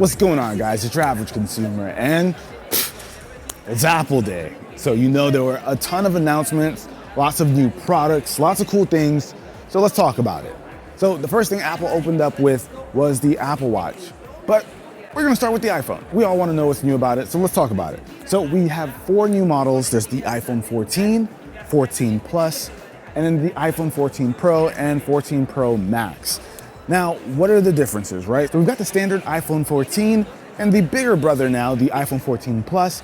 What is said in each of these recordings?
What's going on, guys? It's your average consumer, and it's Apple Day. So you know there were a ton of announcements, lots of new products, lots of cool things. So let's talk about it. So the first thing Apple opened up with was the Apple Watch. But we're gonna start with the iPhone. We all wanna know what's new about it, so let's talk about it. So we have 4 new models. There's the iPhone 14, 14 Plus, and then the iPhone 14 Pro and 14 Pro Max. Now, what are the differences, right? So we've got the standard iPhone 14 and the bigger brother now, the iPhone 14 Plus.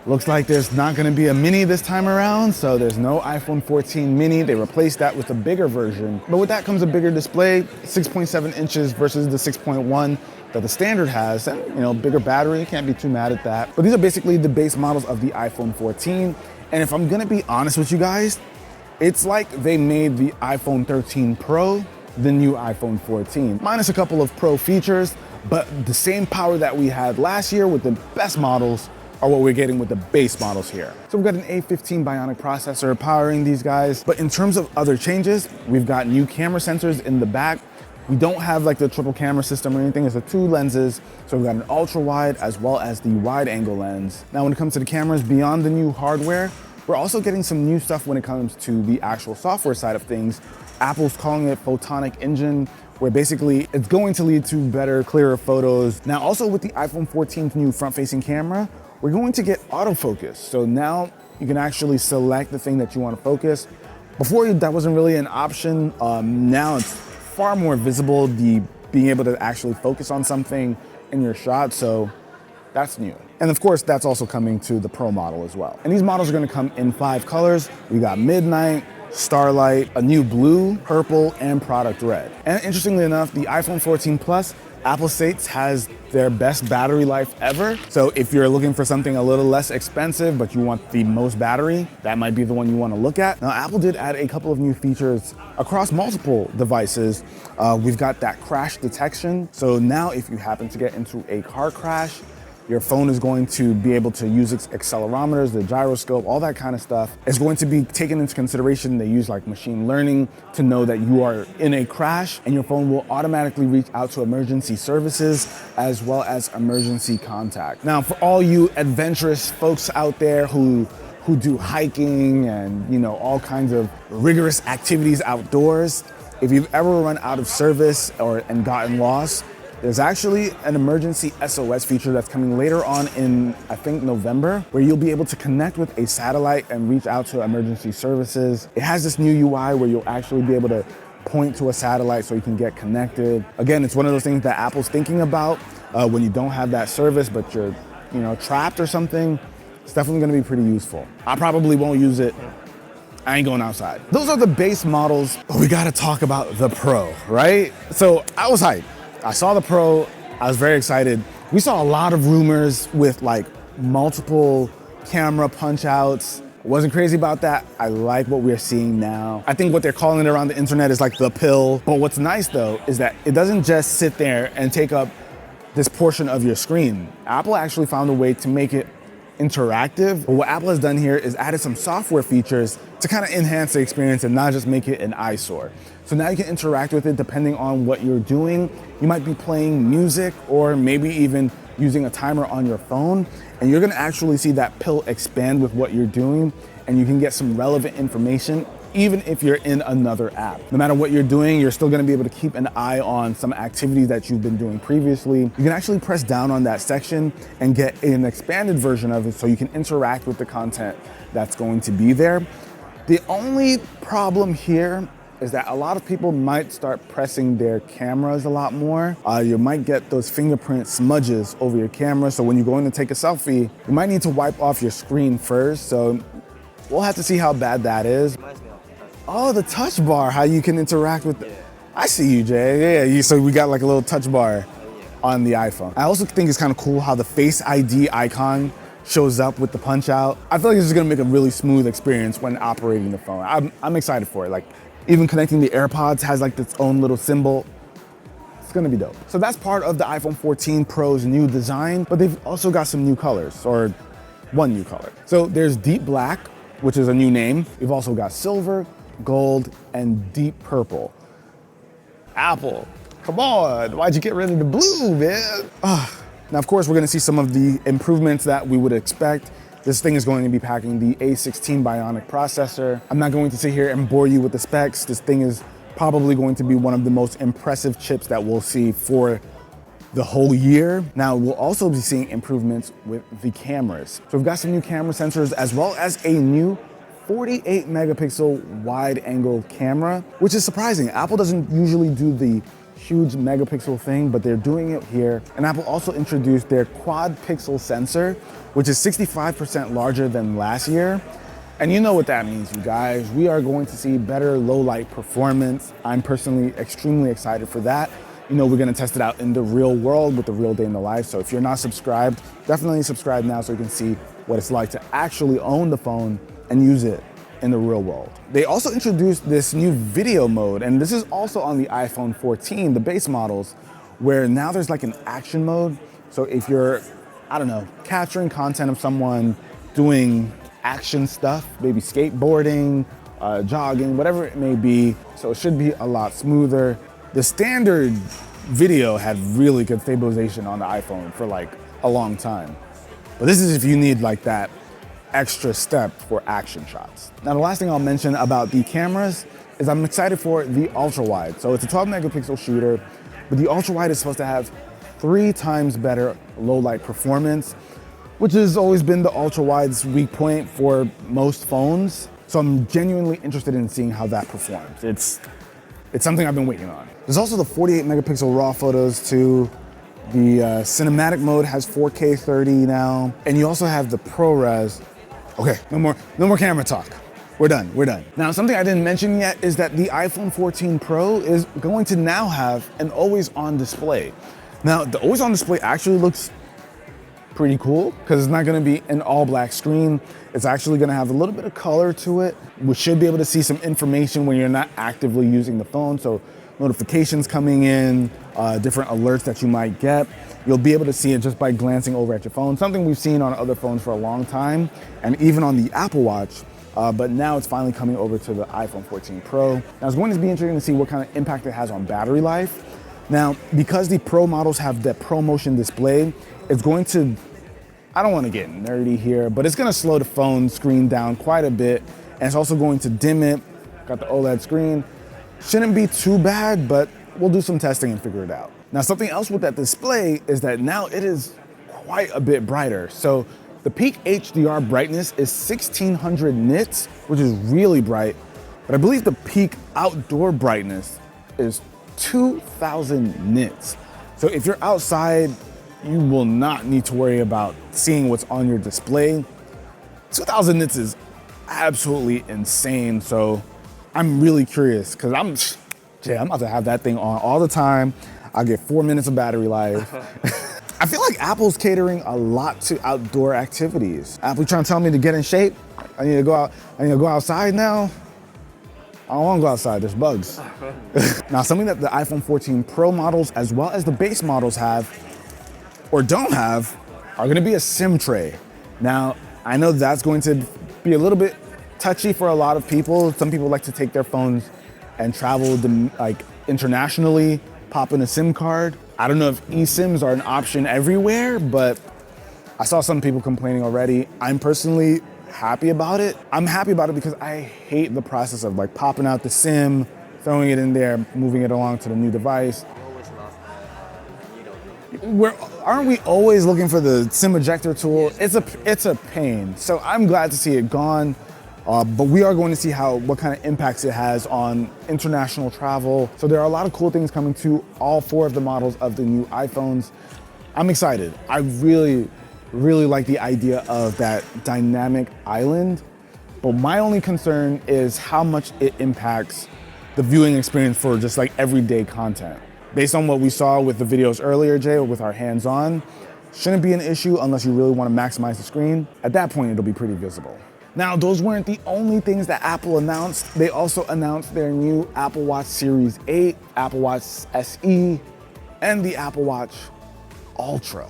Looks like there's not gonna be a mini this time around, so there's no iPhone 14 mini. They replaced that with a bigger version. But with that comes a bigger display, 6.7 inches versus the 6.1 that the standard has, and bigger battery, can't be too mad at that. But these are basically the base models of the iPhone 14. And if I'm gonna be honest with you guys, it's like they made the iPhone 13 Pro the new iPhone 14, minus a couple of Pro features, but the same power that we had last year with the best models are what we're getting with the base models here. So we've got an A15 Bionic processor powering these guys, but in terms of other changes, we've got new camera sensors in the back. We don't have like the triple camera system or anything. It's the 2 lenses. So we've got an ultra wide as well as the wide angle lens. Now, when it comes to the cameras, beyond the new hardware, we're also getting some new stuff when it comes to the actual software side of things. Apple's calling it Photonic Engine, where basically it's going to lead to better, clearer photos. Now, also with the iPhone 14's new front-facing camera, we're going to get autofocus. So now you can actually select the thing that you want to focus. Before, that wasn't really an option. Now it's far more visible, being able to actually focus on something in your shot. So that's new. And of course, that's also coming to the Pro model as well. And these models are gonna come in 5 colors. We got Midnight, Starlight, a new blue, purple, and product red. And interestingly enough, the iPhone 14 Plus, Apple states has their best battery life ever. So if you're looking for something a little less expensive, but you want the most battery, that might be the one you want to look at. Now, Apple did add a couple of new features across multiple devices. We've got that crash detection. So now if you happen to get into a car crash, your phone is going to be able to use its accelerometers, the gyroscope, all that kind of stuff. It's going to be taken into consideration. They use like machine learning to know that you are in a crash, and your phone will automatically reach out to emergency services as well as emergency contact. Now, for all you adventurous folks out there who do hiking and all kinds of rigorous activities outdoors, if you've ever run out of service and gotten lost, there's actually an emergency SOS feature that's coming later on in, I think, November, where you'll be able to connect with a satellite and reach out to emergency services. It has this new UI where you'll actually be able to point to a satellite so you can get connected. Again, it's one of those things that Apple's thinking about when you don't have that service, but you're trapped or something. It's definitely gonna be pretty useful. I probably won't use it. I ain't going outside. Those are the base models, but we gotta talk about the Pro, right? So I was hyped. I saw the Pro, I was very excited. We saw a lot of rumors with like multiple camera punch outs. Wasn't crazy about that. I like what we're seeing now. I think what they're calling it around the internet is like the pill. But what's nice though, is that it doesn't just sit there and take up this portion of your screen. Apple actually found a way to make it interactive. But what Apple has done here is added some software features to kind of enhance the experience and not just make it an eyesore. So now you can interact with it depending on what you're doing. You might be playing music or maybe even using a timer on your phone, and you're gonna actually see that pill expand with what you're doing, and you can get some relevant information even if you're in another app. No matter what you're doing, you're still gonna be able to keep an eye on some activities that you've been doing previously. You can actually press down on that section and get an expanded version of it so you can interact with the content that's going to be there. The only problem here is that a lot of people might start pressing their cameras a lot more. You might get those fingerprint smudges over your camera, so when you're going to take a selfie, you might need to wipe off your screen first, so we'll have to see how bad that is. Oh, the touch bar, how you can interact with it. I see you, Jay. Yeah, so we got like a little touch bar on the iPhone. I also think it's kind of cool how the Face ID icon shows up with the punch out. I feel like this is gonna make a really smooth experience when operating the phone. I'm excited for it. Like, even connecting the AirPods has like its own little symbol. It's gonna be dope. So that's part of the iPhone 14 Pro's new design, but they've also got some new colors, or one new color. So there's Deep Black, which is a new name. We've also got Silver, Gold, and Deep Purple. Apple, come on, why'd you get rid of the blue, man? Now, of course, we're gonna see some of the improvements that we would expect. This thing is going to be packing the A16 Bionic processor. I'm not going to sit here and bore you with the specs. This thing is probably going to be one of the most impressive chips that we'll see for the whole year. Now, we'll also be seeing improvements with the cameras. So we've got some new camera sensors as well as a new 48 megapixel wide angle camera, which is surprising. Apple doesn't usually do the huge megapixel thing, but they're doing it here. And Apple also introduced their quad pixel sensor, which is 65% larger than last year. And you know what that means, you guys. We are going to see better low light performance. I'm personally extremely excited for that. You know, we're gonna test it out in the real world with the real day in the life. So if you're not subscribed, definitely subscribe now so you can see what it's like to actually own the phone and use it in the real world. They also introduced this new video mode, and this is also on the iPhone 14, the base models, where now there's like an action mode. So if you're, I don't know, capturing content of someone doing action stuff, maybe skateboarding, jogging, whatever it may be, so it should be a lot smoother. The standard video had really good stabilization on the iPhone for like a long time. But this is if you need like that extra step for action shots. Now, the last thing I'll mention about the cameras is I'm excited for the ultra wide. So it's a 12 megapixel shooter, but the ultra wide is supposed to have 3 times better low light performance, which has always been the ultra wide's weak point for most phones. So I'm genuinely interested in seeing how that performs. It's something I've been waiting on. There's also the 48 megapixel raw photos too. The cinematic mode has 4K 30 now. And you also have the ProRes. Okay, no more camera talk. We're done. Now, something I didn't mention yet is that the iPhone 14 Pro is going to now have an always-on display. Now, the always-on display actually looks pretty cool because it's not gonna be an all-black screen. It's actually gonna have a little bit of color to it. We should be able to see some information when you're not actively using the phone. So notifications coming in, different alerts that you might get. You'll be able to see it just by glancing over at your phone, something we've seen on other phones for a long time, and even on the Apple Watch, but now it's finally coming over to the iPhone 14 Pro. Now, it's going to be interesting to see what kind of impact it has on battery life. Now, because the Pro models have that ProMotion display, it's going to, I don't want to get nerdy here, but it's going to slow the phone screen down quite a bit, and it's also going to dim it. Got the OLED screen. Shouldn't be too bad, but we'll do some testing and figure it out. Now, something else with that display is that now it is quite a bit brighter. So the peak HDR brightness is 1600 nits, which is really bright, but I believe the peak outdoor brightness is 2000 nits. So if you're outside, you will not need to worry about seeing what's on your display. 2000 nits is absolutely insane. So I'm really curious because I'm about to have that thing on all the time. I'll get 4 minutes of battery life. I feel like Apple's catering a lot to outdoor activities. Apple trying to tell me to get in shape. I need to go out. I need to go outside now. I don't want to go outside. There's bugs. Now, something that the iPhone 14 Pro models, as well as the base models have, or don't have, are going to be a SIM tray. Now, I know that's going to be a little bit touchy for a lot of people. Some people like to take their phones and travel like internationally, pop in a SIM card. I don't know if eSIMs are an option everywhere, but I saw some people complaining already. I'm personally happy about it. I'm happy about it because I hate the process of like popping out the SIM, throwing it in there, moving it along to the new device. Aren't we always looking for the SIM ejector tool? It's a pain. So I'm glad to see it gone. But we are going to see what kind of impacts it has on international travel. So there are a lot of cool things coming to all 4 of the models of the new iPhones. I'm excited. I really like the idea of that dynamic island. But my only concern is how much it impacts the viewing experience for just like everyday content. Based on what we saw with the videos earlier, Jay, with our hands-on, shouldn't be an issue unless you really want to maximize the screen. At that point, it'll be pretty visible. Now, those weren't the only things that Apple announced. They also announced their new Apple Watch Series 8, Apple Watch SE, and the Apple Watch Ultra.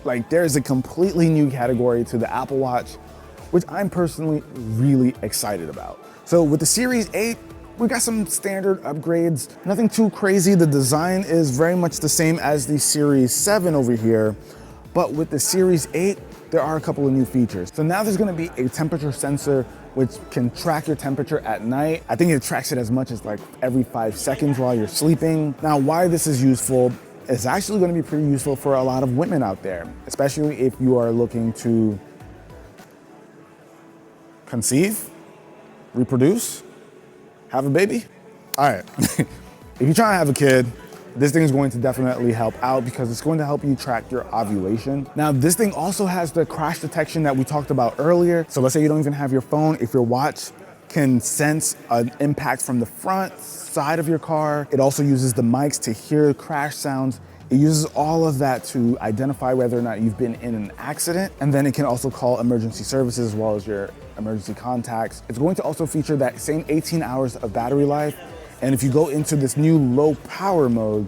Like, there's a completely new category to the Apple Watch, which I'm personally really excited about. So with the Series 8, we got some standard upgrades, nothing too crazy. The design is very much the same as the Series 7 over here. But with the Series 8, there are a couple of new features. So now there's gonna be a temperature sensor which can track your temperature at night. I think it tracks it as much as like every 5 seconds while you're sleeping. Now, why this is useful, it's actually gonna be pretty useful for a lot of women out there, especially if you are looking to conceive, reproduce, have a baby. All right, if you're trying to have a kid, this thing is going to definitely help out because it's going to help you track your ovulation. Now, this thing also has the crash detection that we talked about earlier. So let's say you don't even have your phone. If your watch can sense an impact from the front side of your car, it also uses the mics to hear crash sounds. It uses all of that to identify whether or not you've been in an accident. And then it can also call emergency services as well as your emergency contacts. It's going to also feature that same 18 hours of battery life. And if you go into this new low power mode,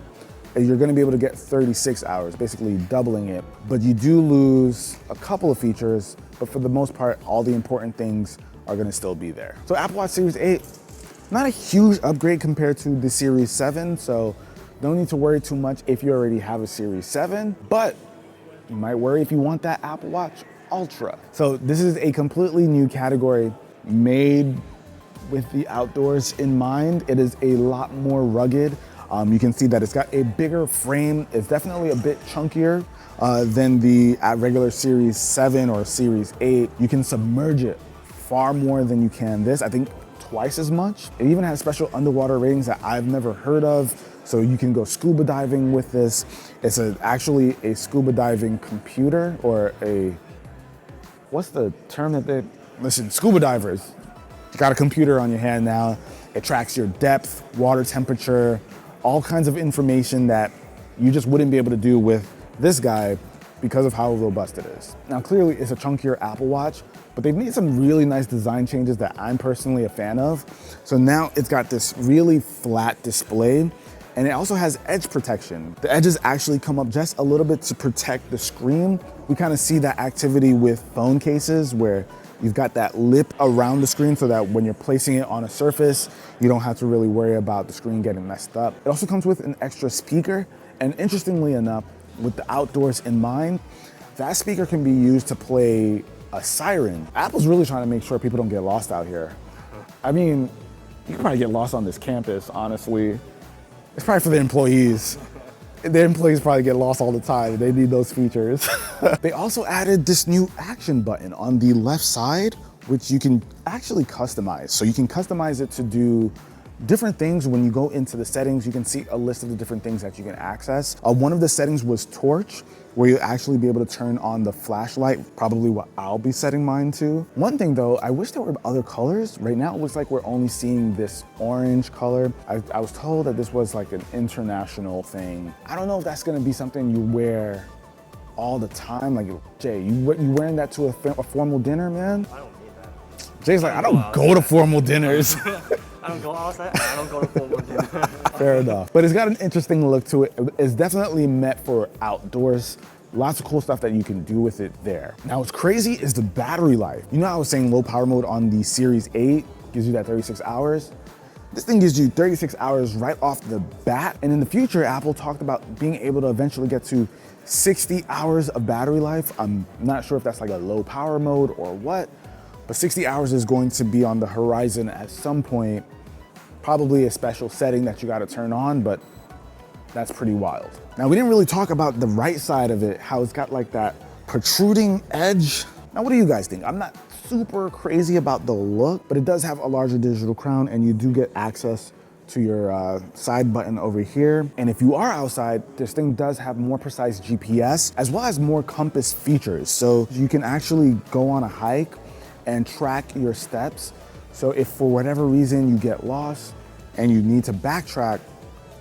you're gonna be able to get 36 hours, basically doubling it. But you do lose a couple of features, but for the most part, all the important things are gonna still be there. So Apple Watch Series 8, not a huge upgrade compared to the Series 7, so don't need to worry too much if you already have a Series 7, but you might worry if you want that Apple Watch Ultra. So this is a completely new category made with the outdoors in mind. It is a lot more rugged. You can see that it's got a bigger frame. It's definitely a bit chunkier than the regular Series 7 or Series 8. You can submerge it far more than you can this. I think twice as much. It even has special underwater ratings that I've never heard of. So you can go scuba diving with this. It's actually a scuba diving computer, or what's the term that listen, scuba divers. You got a computer on your hand now. It tracks your depth, water temperature, all kinds of information that you just wouldn't be able to do with this guy because of how robust it is. Now, clearly it's a chunkier Apple Watch, but they've made some really nice design changes that I'm personally a fan of. So now it's got this really flat display, and it also has edge protection. The edges actually come up just a little bit to protect the screen. We kind of see that activity with phone cases where you've got that lip around the screen so that when you're placing it on a surface, you don't have to really worry about the screen getting messed up. It also comes with an extra speaker, and interestingly enough, with the outdoors in mind, that speaker can be used to play a siren. Apple's really trying to make sure people don't get lost out here. I mean, you can probably get lost on this campus, honestly. It's probably for the employees. Their employees probably get lost all the time. They need those features. They also added this new action button on the left side, which you can actually customize. So you can customize it to do different things. When you go into the settings, you can see a list of the different things that you can access. One of the settings was torch, where you actually be able to turn on the flashlight, probably what I'll be setting mine to. One thing though, I wish there were other colors. Right now it looks like we're only seeing this orange color. I was told that this was like an international thing. I don't know if that's gonna be something you wear all the time. Like, Jay, you wearing that to a formal dinner, man? I don't need that. Jay's like, I don't go to formal dinners. I don't go outside, I don't go to formal dinner. Fair enough. But it's got an interesting look to it. It's definitely meant for outdoors. Lots of cool stuff that you can do with it there. Now, what's crazy is the battery life. You know how I was saying low power mode on the Series 8 gives you that 36 hours? This thing gives you 36 hours right off the bat. And in the future, Apple talked about being able to eventually get to 60 hours of battery life. I'm not sure if that's like a low power mode or what, but 60 hours is going to be on the horizon at some point. Probably a special setting that you got to turn on, but that's pretty wild. Now, we didn't really talk about the right side of it, how it's got like that protruding edge. Now, what do you guys think? I'm not super crazy about the look, but it does have a larger digital crown, and you do get access to your side button over here. And if you are outside, this thing does have more precise GPS, as well as more compass features. So you can actually go on a hike and track your steps. So if for whatever reason you get lost and you need to backtrack,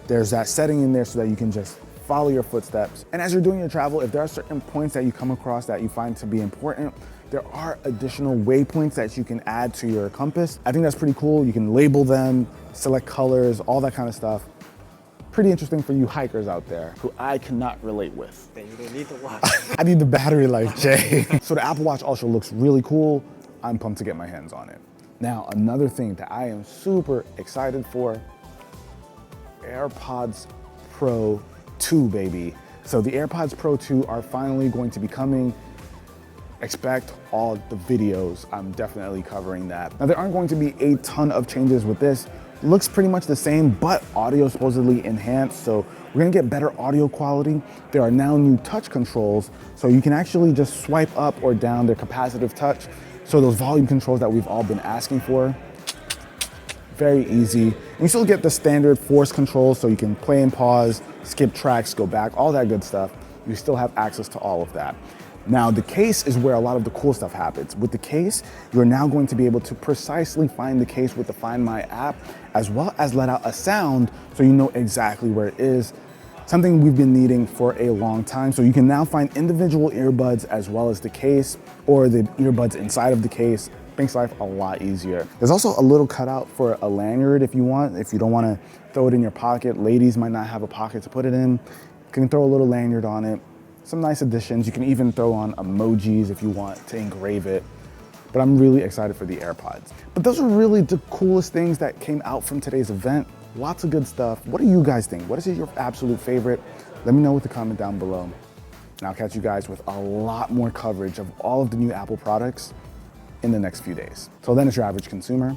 there's that setting in there so that you can just follow your footsteps. And as you're doing your travel, if there are certain points that you come across that you find to be important, there are additional waypoints that you can add to your compass. I think that's pretty cool. You can label them, select colors, all that kind of stuff. Pretty interesting for you hikers out there who I cannot relate with. Then you don't need the watch. I need the battery life, Jay. So the Apple Watch Ultra looks really cool. I'm pumped to get my hands on it. Now, another thing that I am super excited for, AirPods Pro 2, baby. So the AirPods Pro 2 are finally going to be coming. Expect all the videos. I'm definitely covering that. Now there aren't going to be a ton of changes with this. Looks pretty much the same, but audio supposedly enhanced. So we're gonna get better audio quality. There are now new touch controls, so you can actually just swipe up or down their capacitive touch. So those volume controls that we've all been asking for, very easy. And you still get the standard force controls, so you can play and pause, skip tracks, go back, all that good stuff. You still have access to all of that. Now, the case is where a lot of the cool stuff happens. With the case, you're now going to be able to precisely find the case with the Find My app, as well as let out a sound so you know exactly where it is. Something we've been needing for a long time. So you can now find individual earbuds as well as the case, or the earbuds inside of the case. Makes life a lot easier. There's also a little cutout for a lanyard if you want. If you don't want to throw it in your pocket, ladies might not have a pocket to put it in. You can throw a little lanyard on it. Some nice additions. You can even throw on emojis if you want to engrave it. But I'm really excited for the AirPods. But those are really the coolest things that came out from today's event. Lots of good stuff. What do you guys think? What is your absolute favorite? Let me know with the comment down below. And I'll catch you guys with a lot more coverage of all of the new Apple products in the next few days. Till then, it's your average consumer.